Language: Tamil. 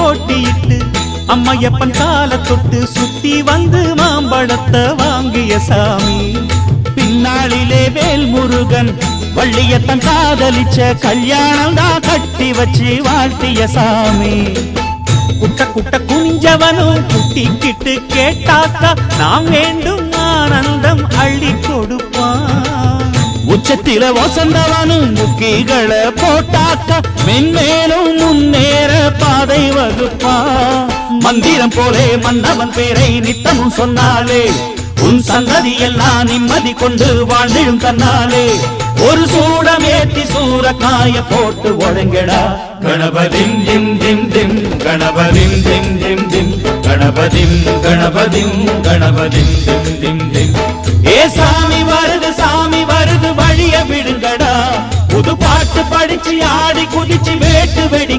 போட்டியிட்டு அம்மையப்பன் கால தொட்டு சுத்தி வந்து மாம்பழத்தை வாங்கிய சாமி. பின்னாளிலே வேல் முருகன் வள்ளியத்தன் காதலிச்ச கல்யாணம் தான் கட்டி வச்சு வாழ்த்திய சாமி. குட்ட குட்ட குனிஞ்சவனும் குட்டிக்கிட்டு கேட்டாக்கா நாம் வேண்டும் ஆனந்தம் அள்ளி கொடுப்பான். உச்சத்தில வசந்தவனும் முக்கிகளை போட்டாக்கா மென்மேலும் முன்னேற பாதை வகுப்பான். மந்திரம் போலே மன்னவன் பேரை நித்தமும் சொன்னாலே உன் சந்ததி எல்லாம் நிம்மதி கொண்டு வாழ்ந்திடும் தன்னாலே. ஒரு சூடமேத்தி சூரக்காய போட்டு ஒழுங்கடா கணபதிம் திம் திம் திம் கணபதிம் திம் திம் திம் கணபதிம் கணபதிம் கணபதிம் திம் திம் திம். ஏ சாமி வருது வழிய விடுங்கடா. புது பாட்டு படிச்சு ஆடி குதிச்சு வேட்டு வெடி